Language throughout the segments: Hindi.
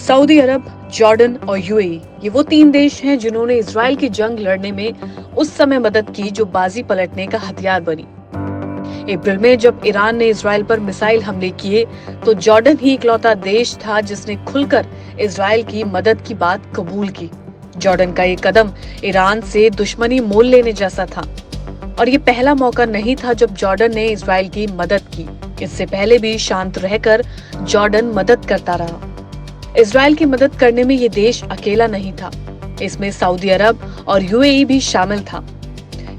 सऊदी अरब, जॉर्डन और यूएई ये वो तीन देश हैं जिन्होंने इजराइल की जंग लड़ने में उस समय मदद की जो बाजी पलटने का हथियार बनी। अप्रैल में जब ईरान ने इजराइल पर मिसाइल हमले किए तो जॉर्डन ही इकलौता देश था जिसने खुलकर इजराइल की मदद की बात कबूल की। जॉर्डन का ये कदम ईरान से दुश्मनी मोल लेने जैसा था और ये पहला मौका नहीं था जब जॉर्डन ने इजराइल की मदद की। इससे पहले भी शांत रहकर जॉर्डन मदद करता रहा। इजराइल की मदद करने में ये देश अकेला नहीं था, इसमें सऊदी अरब और यूएई भी शामिल था।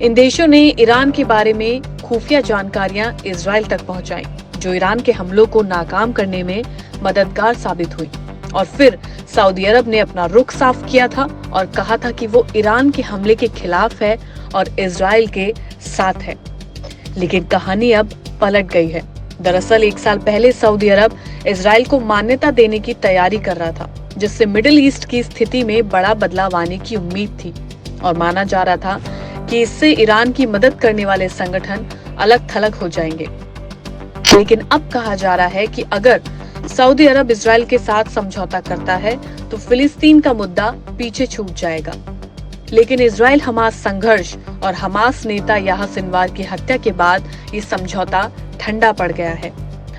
इन देशों ने ईरान के बारे में खुफिया जानकारियां इजराइल तक पहुंचाई, जो ईरान के हमलों को नाकाम करने में मददगार साबित हुई। और फिर सऊदी अरब ने अपना रुख साफ किया था और कहा था कि वो ईरान के हमले के खिलाफ है और इजराइल के साथ है। लेकिन कहानी अब पलट गई है। दरअसल 1 साल पहले सऊदी अरब इजराइल को मान्यता देने की तैयारी कर रहा था, जिससे मिडिल ईस्ट की स्थिति में बड़ा बदलाव आने की उम्मीद थी और माना जा रहा था कि इससे ईरान की मदद करने वाले संगठन अलग थलग हो जाएंगे। लेकिन अब कहा जा रहा है कि अगर सऊदी अरब इजराइल के साथ समझौता करता है तो फिलिस्तीन का मुद्दा पीछे छूट जाएगा। लेकिन इजराइल हमास संघर्ष और हमास नेता याह्या सिनवार की हत्या के बाद ये समझौता ठंडा पड़ गया है।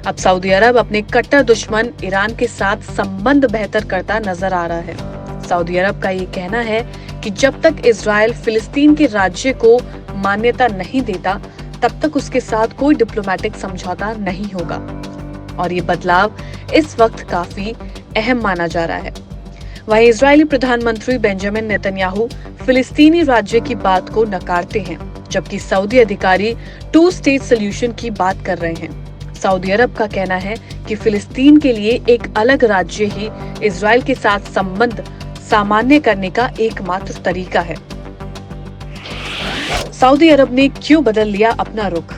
अब सऊदी अरब अपने कट्टर दुश्मन ईरान के साथ संबंध बेहतर करता नजर आ रहा है। सऊदी अरब का ये कहना है कि जब तक इजराइल फिलिस्तीन के राज्य को मान्यता नहीं देता तब तक उसके साथ कोई डिप्लोमेटिक समझौता नहीं होगा। और ये बदलाव इस वक्त काफी अहम माना जा रहा है। वहीं इजरायली प्रधानमंत्री बेंजामिन नेतन्याहू फिलिस्तीनी राज्य की बात को नकारते हैं, जबकि सऊदी अधिकारी 2 स्टेट सॉल्यूशन की बात कर रहे हैं। सऊदी अरब का कहना है कि फिलिस्तीन के लिए एक अलग राज्य ही इजराइल के साथ संबंध सामान्य करने का एकमात्र तरीका है। सऊदी अरब ने क्यों बदल लिया अपना रुख?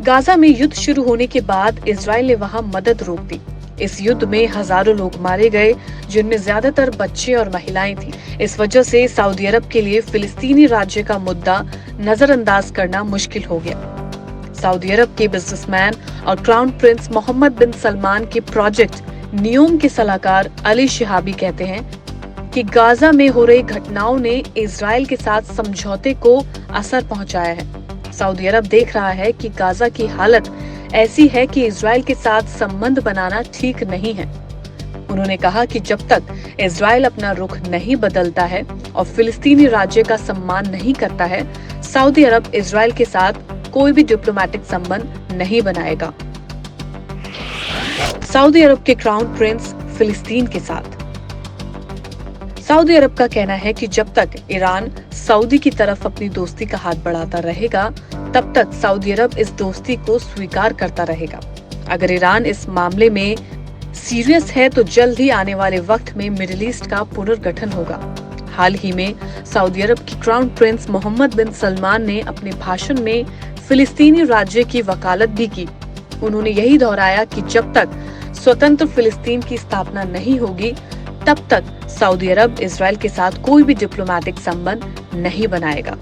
गाजा में युद्ध शुरू होने के बाद इजराइल ने वहां मदद रोक दी। इस युद्ध में हजारों लोग मारे गए, जिनमें ज्यादातर बच्चे और महिलाएं थीं। इस वजह से सऊदी अरब के लिए फिलिस्तीनी राज्य का मुद्दा नजरअंदाज करना मुश्किल हो गया। सऊदी अरब के बिजनेसमैन और क्राउन प्रिंस मोहम्मद बिन सलमान के प्रोजेक्ट नियोम के सलाहकार अली शिहाबी कहते हैं कि गाजा में हो रही घटनाओं ने इजराइल के साथ समझौते को असर पहुंचाया है। सऊदी अरब देख रहा है कि गाजा की हालत ऐसी है कि इजराइल के साथ संबंध बनाना ठीक नहीं है। उन्होंने कहा कि जब तक इजराइल अपना रुख नहीं बदलता है और फिलिस्तीनी राज्य का सम्मान नहीं करता है, सऊदी अरब इजराइल के साथ कोई भी डिप्लोमेटिक संबंध नहीं बनाएगा। सऊदी अरब के क्राउन प्रिंस फिलिस्तीन के साथ। सऊदी अरब का कहना है कि जब तक ईरान सऊदी की तरफ अपनी दोस्ती का हाथ बढ़ाता रहेगा, तब तक सऊदी अरब इस दोस्ती को स्वीकार करता रहेगा। अगर ईरान इस मामले में सीरियस है तो जल्द ही आने वाले वक्त में मिडिल ईस्ट का पुनर्गठन होगा। हाल ही में सऊदी अरब के क्राउन प्रिंस मोहम्मद बिन सलमान ने अपने भाषण में फिलिस्तीनी राज्य की वकालत भी की। उन्होंने यही दोहराया कि जब तक स्वतंत्र फिलिस्तीन की स्थापना नहीं होगी, तब तक सऊदी अरब इजराइल के साथ कोई भी डिप्लोमेटिक संबंध नहीं बनाएगा।